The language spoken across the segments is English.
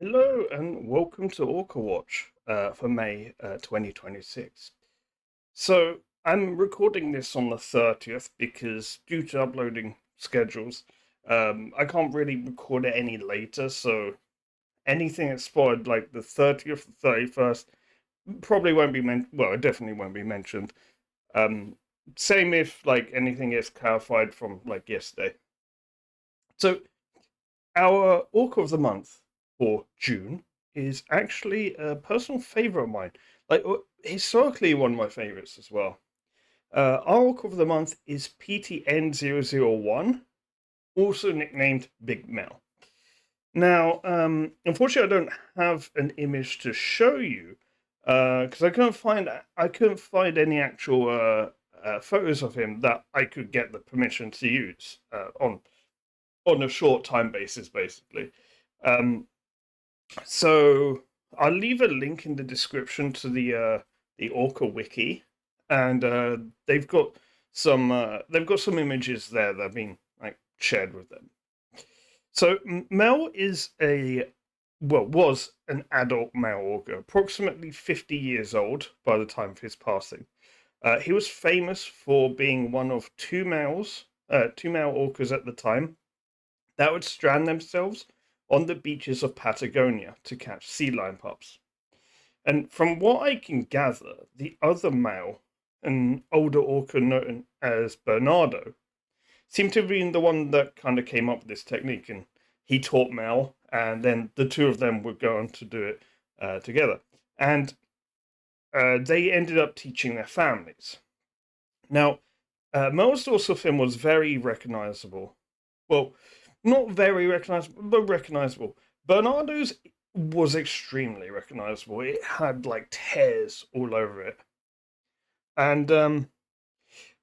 Hello and welcome to Orcawatch for May 2026. So I'm recording this on the 30th because due to uploading schedules, I can't really record it any later. So anything that's spoiled like the 30th, the 31st probably won't be mentioned. Well, it definitely won't be mentioned. Um, Same if like anything is clarified from like yesterday. So our Orca of the Month for June is actually a personal favorite of mine. Like, historically, one of my favorites as well. Our Orca of the Month is PTN-001, also nicknamed Big Mel. Now, unfortunately, I don't have an image to show you because I couldn't find any actual photos of him that I could get the permission to use on a short time basis, basically. Um, so I'll leave a link in the description to the Orca wiki, and they've got some images there that have been like shared with them. So Mel is was an adult male orca, approximately 50 years old by the time of his passing. He was famous for being one of two male orcas at the time that would strand themselves on the beaches of Patagonia to catch sea lion pups. And from what I can gather, the other male, an older orca known as Bernardo, seemed to have been the one that kind of came up with this technique. And he taught Mel, and then the two of them would go on to do it together. And they ended up teaching their families. Now, Mel's dorsal fin was very recognizable. Well, not very recognizable, but recognizable. Bernardo's was extremely recognizable. It had like tears all over it. And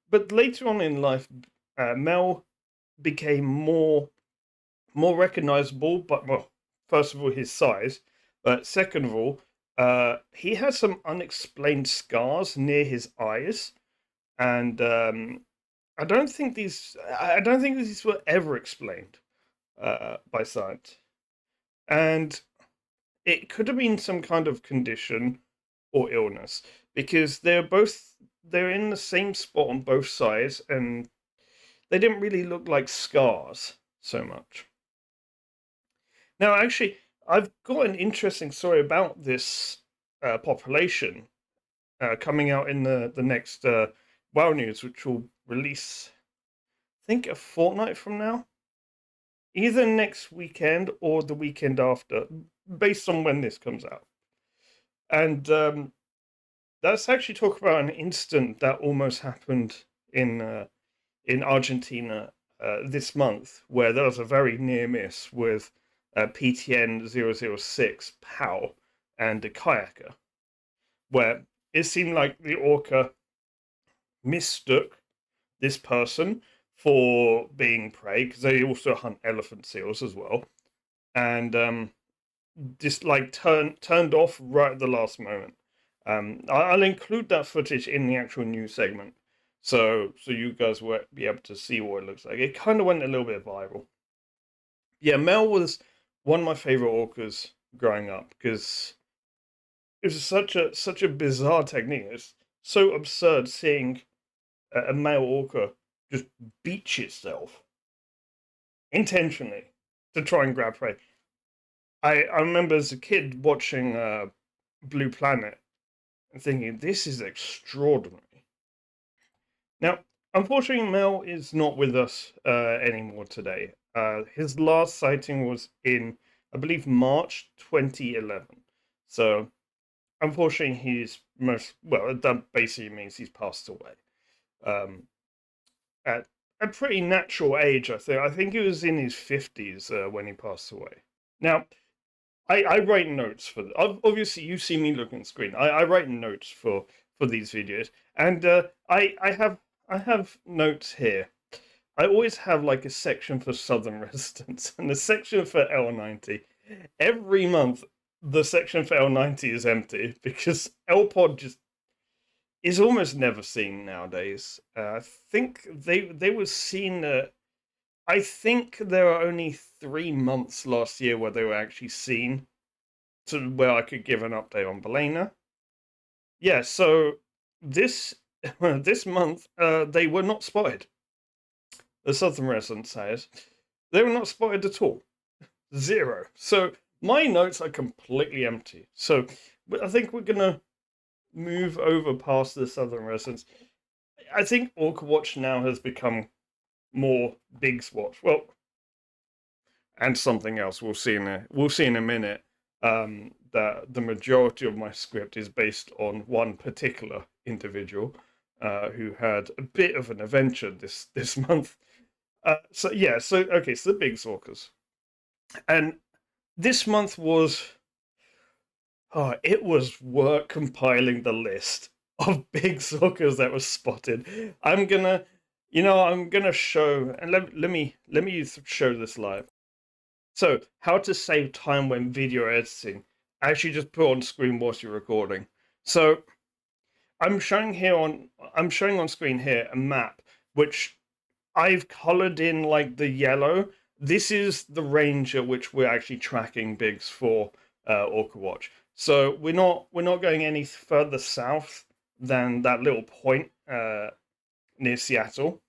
but later on in life, Mel became more recognizable. But well, first of all, his size. But second of all, he had some unexplained scars near his eyes, and I don't think these were ever explained by science. And it could have been some kind of condition or illness because they're in the same spot on both sides, and they didn't really look like scars so much. Now, actually, I've got an interesting story about this population coming out in the next WoW news, which will release, I think, a fortnight from now, either next weekend or the weekend after, based on when this comes out. And let's actually talk about an incident that almost happened in Argentina this month, where there was a very near miss with PTN-006 POW and a kayaker, where it seemed like the orca mistook this person for being prey because they also hunt elephant seals as well, and just like turned off right at the last moment. I'll include that footage in the actual news segment, so you guys will be able to see what it looks like. It kind of went a little bit viral. Yeah, Mel was one of my favorite orcas growing up because it was such a bizarre technique. It's so absurd seeing a male orca just beach itself intentionally to try and grab prey. I remember as a kid watching Blue Planet and thinking this is extraordinary. Now, unfortunately, Mel is not with us anymore today. His last sighting was in, I believe, March 2011. So, unfortunately, he's that basically means he's passed away. Um, at a pretty natural age, I think. I think he was in his 50s when he passed away. Now, I write notes for obviously you see me looking at the screen. I write notes for these videos, and I have notes here. I always have like a section for Southern residents and a section for L90. Every month, the section for L90 is empty because L Pod just is almost never seen nowadays. I think they were seen. I think there are only 3 months last year where they were actually seen to where I could give an update on Belena. Yeah, so this this month they were not spotted. The Southern resident says they were not spotted at all. 0. So my notes are completely empty. So I think we're gonna move over past the Southern residents. I think Orcawatch now has become more BIGGS watch. Well, and something else we'll see in a minute. That the majority of my script is based on one particular individual who had a bit of an adventure this month. So the BIGGS Orcas, and this month was it was work compiling the list of BIGGS Orcas that was spotted. I'm gonna show, and let me show this live. So, how to save time when video editing. Actually, just put on screen whilst you're recording. So, I'm showing on screen here a map which I've colored in like the yellow. This is the range at which we're actually tracking BIGGS for Orcawatch. So we're not going any further south than that little point near Seattle,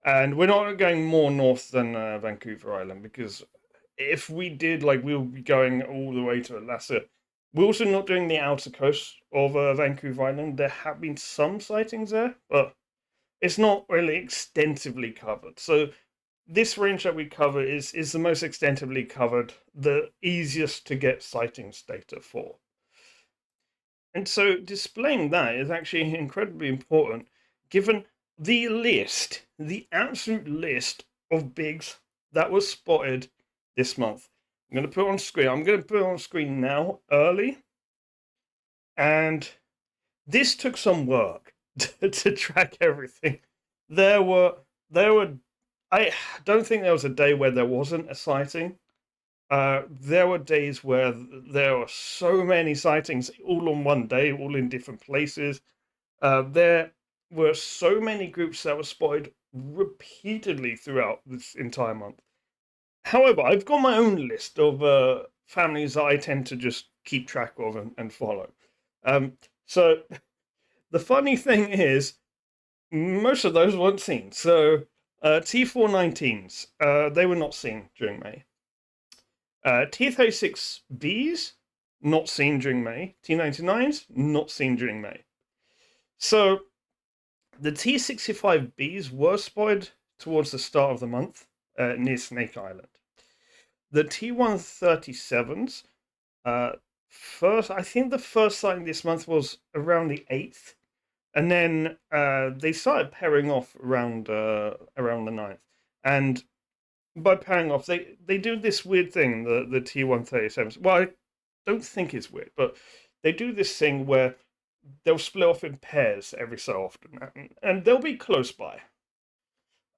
and we're not going more north than Vancouver Island, because if we did, like, we'll be going all the way to Alaska. We're also not doing the outer coast of Vancouver Island. There have been some sightings there, but it's not really extensively covered. So this range that we cover is the most extensively covered, the easiest to get sightings data for. And so displaying that is actually incredibly important, given the absolute list of BIGGS that was spotted this month. I'm going to put it on screen. I'm going to put it on screen now, early. And this took some work to track everything. There were. I don't think there was a day where there wasn't a sighting. There were days where there were so many sightings, all on one day, all in different places. There were so many groups that were spotted repeatedly throughout this entire month. However, I've got my own list of families that I tend to just keep track of and follow. So the funny thing is, most of those weren't seen. So T419s, they were not seen during May. T36Bs, not seen during May. T99s, not seen during May. So the T65Bs were spotted towards the start of the month near Snake Island. The T137s, I think the first sighting this month was around the 8th. And then they started pairing off around the 9th. And by pairing off, they do this weird thing, the T137s. Well, I don't think it's weird, but they do this thing where they'll split off in pairs every so often, and they'll be close by.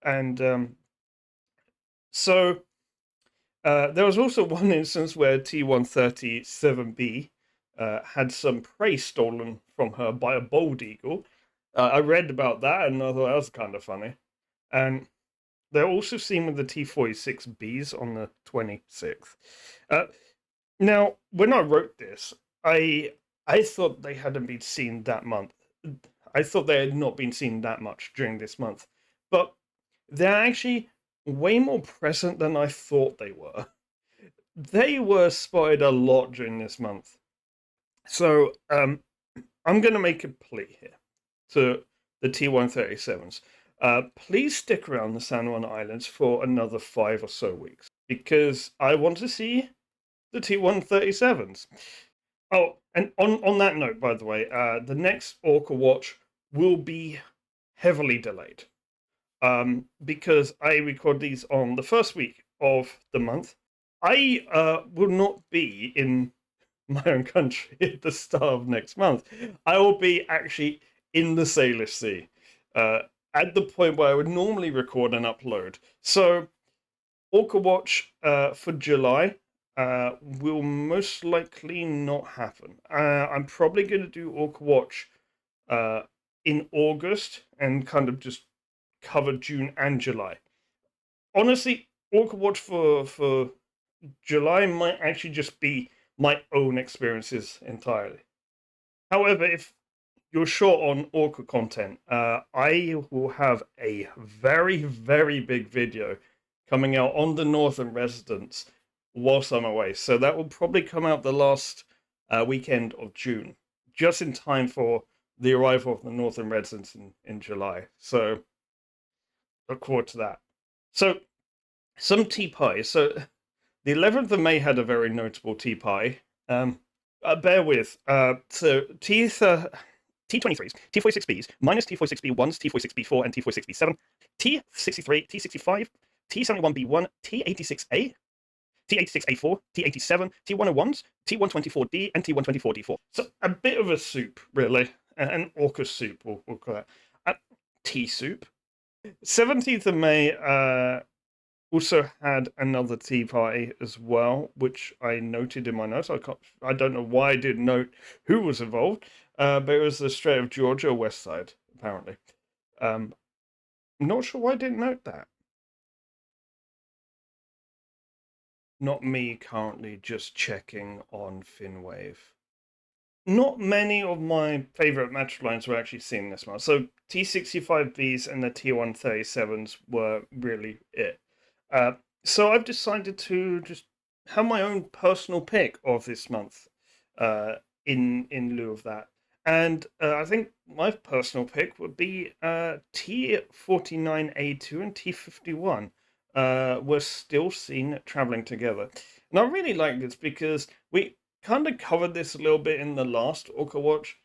And so there was also one instance where T137B had some prey stolen from her by a bald eagle. I read about that and I thought that was kind of funny. And they're also seen with the T46Bs on the 26th. Now, when I wrote this, I thought they hadn't been seen that month. I thought they had not been seen that much during this month. But they're actually way more present than I thought they were. They were spotted a lot during this month. So I'm going to make a plea here to the T137s. Please stick around the San Juan Islands for another 5 or so weeks, because I want to see the T137s. Oh, and on that note, by the way, the next Orcawatch will be heavily delayed. Because I record these on the first week of the month. I will not be in my own country at the start of next month. I will be actually in the Salish Sea at the point where I would normally record and upload. So Orcawatch for July will most likely not happen. I'm probably going to do Orcawatch in August and kind of just cover June and July. Honestly, Orcawatch for July might actually just be my own experiences entirely. However, if you're short on Orca content, I will have a very, very big video coming out on the Northern Residents whilst I'm away. So that will probably come out the last weekend of June, just in time for the arrival of the Northern Residents in July. So look forward to that. So some tea pies. So the 11th of May had a very notable tea pie. Bear with. So T23s, T46Bs, minus T46B1s, T46B4, and T46B7, T63, T65, T71B1, T86A, T86A4, T87, T101s, T124D, and T124D4. So a bit of a soup, really. An Orca soup, we'll call that. Tea soup. 17th of May also had another tea party as well, which I noted in my notes. I don't know why I didn't note who was involved, but it was the Strait of Georgia West Side, apparently. I'm not sure why I didn't note that. Not me currently just checking on Finwave. Not many of my favorite match lines were actually seen this month. So T65Bs and the T137s were really it. So I've decided to just have my own personal pick of this month in lieu of that. And I think my personal pick would be T49A2 and T51 were still seen traveling together. And I really like this because we kind of covered this a little bit in the last Orcawatch,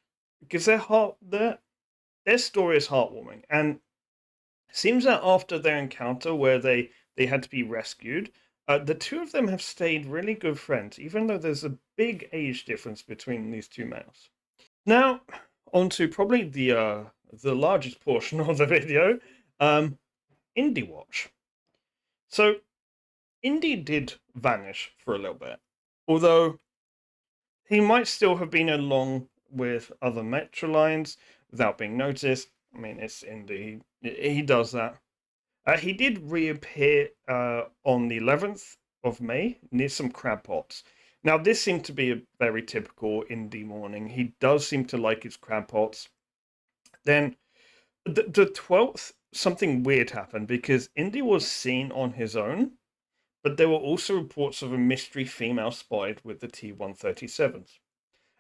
because their story is heartwarming. And it seems that after their encounter where they had to be rescued, the two of them have stayed really good friends, even though there's a big age difference between these two males. Now, on to probably the largest portion of the video, Indy Watch. So, Indy did vanish for a little bit, although he might still have been along with other metro lines without being noticed. I mean, it's Indy. He does that. He did reappear on the 11th of May near some crab pots. Now, this seemed to be a very typical Indy morning. He does seem to like his crab pots. Then, the 12th, something weird happened because Indy was seen on his own, but there were also reports of a mystery female spotted with the T137s.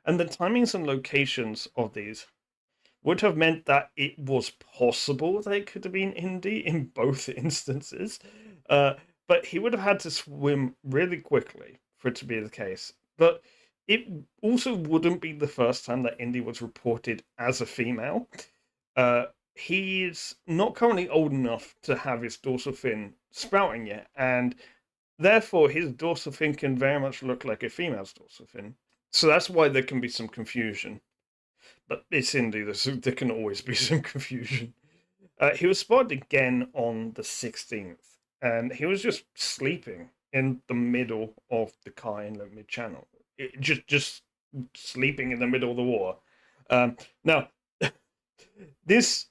And the timings and locations of these would have meant that it was possible they could have been Indy in both instances. But he would have had to swim really quickly for it to be the case. But it also wouldn't be the first time that Indy was reported as a female. He's not currently old enough to have his dorsal fin sprouting yet, and therefore his dorsal fin can very much look like a female's dorsal fin. So that's why there can be some confusion. But it's Indy, there can always be some confusion. He was spotted again on the 16th, and he was just sleeping in the middle of the car in the mid-channel. Just sleeping in the middle of the water. Now, this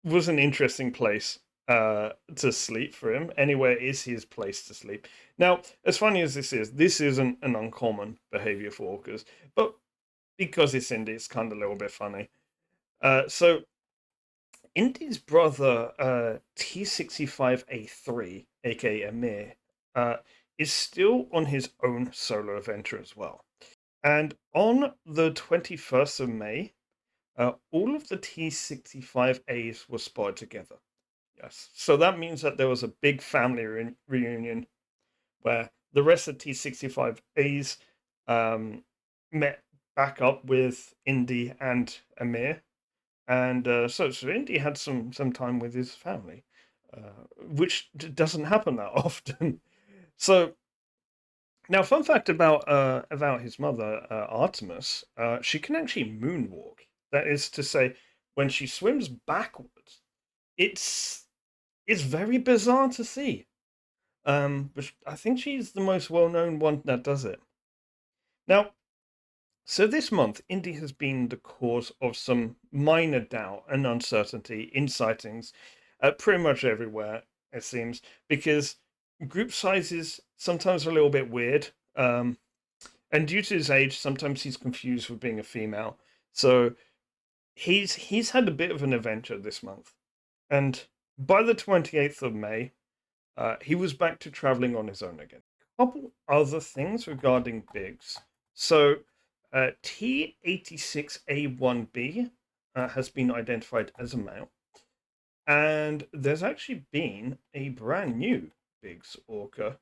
was an interesting place to sleep for him. Anywhere is his place to sleep. Now, as funny as this isn't an uncommon behavior for orcas, but because it's Indy, it's kind of a little bit funny. So, Indy's brother, T65A3, aka Amir, is still on his own solo adventure as well. And on the 21st of May, all of the T65As were spotted together. Yes. So that means that there was a big family reunion where the rest of T65As met back up with Indy and Amir. And so Indy had some time with his family, which doesn't happen that often. So now, fun fact about his mother, Artemis, she can actually moonwalk. That is to say, when she swims backwards, it's very bizarre to see. But I think she's the most well-known one that does it. Now, so this month, Indy has been the cause of some minor doubt and uncertainty in sightings pretty much everywhere, it seems, because group sizes sometimes are a little bit weird. And due to his age, sometimes he's confused with being a female. So he's had a bit of an adventure this month. And by the 28th of May, he was back to traveling on his own again. A couple other things regarding BIGGS. So T66A1B has been identified as a male. And there's actually been a brand new BIGGS Orca.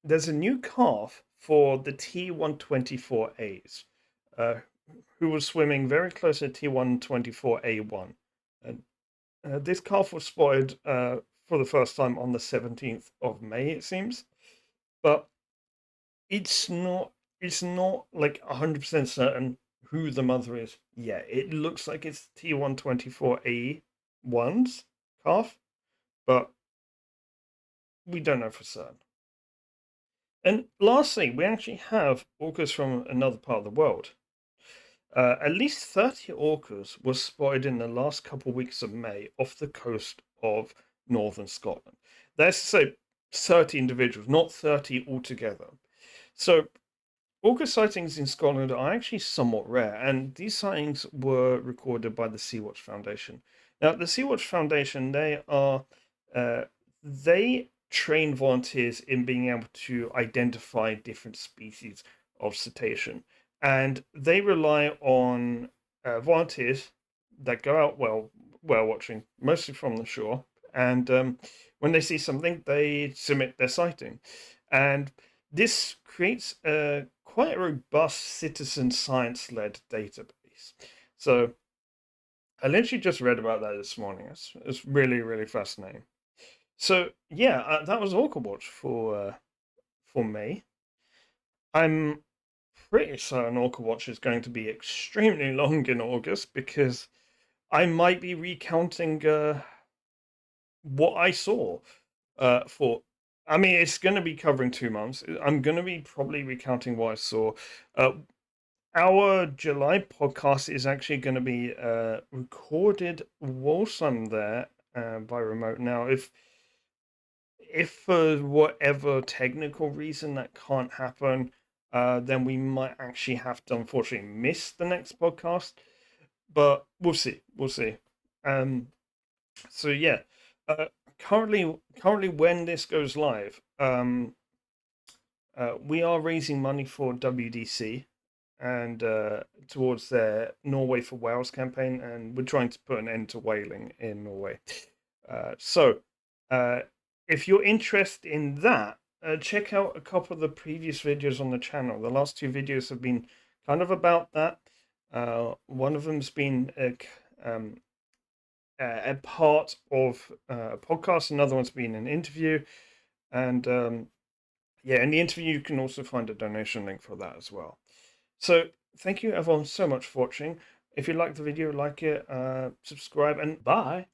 There's a new calf for the T124As, who was swimming very close to T124A1. And this calf was spotted for the first time on the 17th of May, it seems. But it's not like 100% certain who the mother is. Yeah, it looks like it's T124A1's calf, but we don't know for certain. And lastly, we actually have orcas from another part of the world. At least 30 orcas were spotted in the last couple of weeks of May off the coast of northern Scotland. That's to say 30 individuals, not 30 altogether. So orca sightings in Scotland are actually somewhat rare, and these sightings were recorded by the Sea-Watch Foundation. Now, the Sea-Watch Foundation, they train volunteers in being able to identify different species of cetacean, and they rely on volunteers that go out whale watching, mostly from the shore, and when they see something, they submit their sighting, and this creates quite a robust citizen science-led database. So I literally just read about that this morning. It's really, really fascinating. So yeah, that was Orcawatch for May. I'm pretty certain Orcawatch is going to be extremely long in August because I might be recounting what I saw for. I mean, it's going to be covering 2 months. I'm going to be probably recounting what I saw. Our July podcast is actually going to be recorded whilst I'm there by remote. Now, if for whatever technical reason that can't happen, then we might actually have to unfortunately miss the next podcast. But we'll see. We'll see. So yeah, currently when this goes live, we are raising money for WDC and towards their Norway for Whales campaign, and we're trying to put an end to whaling in Norway. So if you're interested in that, check out a couple of the previous videos on the channel. The last two videos have been kind of about that. One of them's been a part of a podcast. Another one's been an interview. And yeah, in the interview, you can also find a donation link for that as well. So thank you everyone so much for watching. If you liked the video, like it, subscribe, and bye.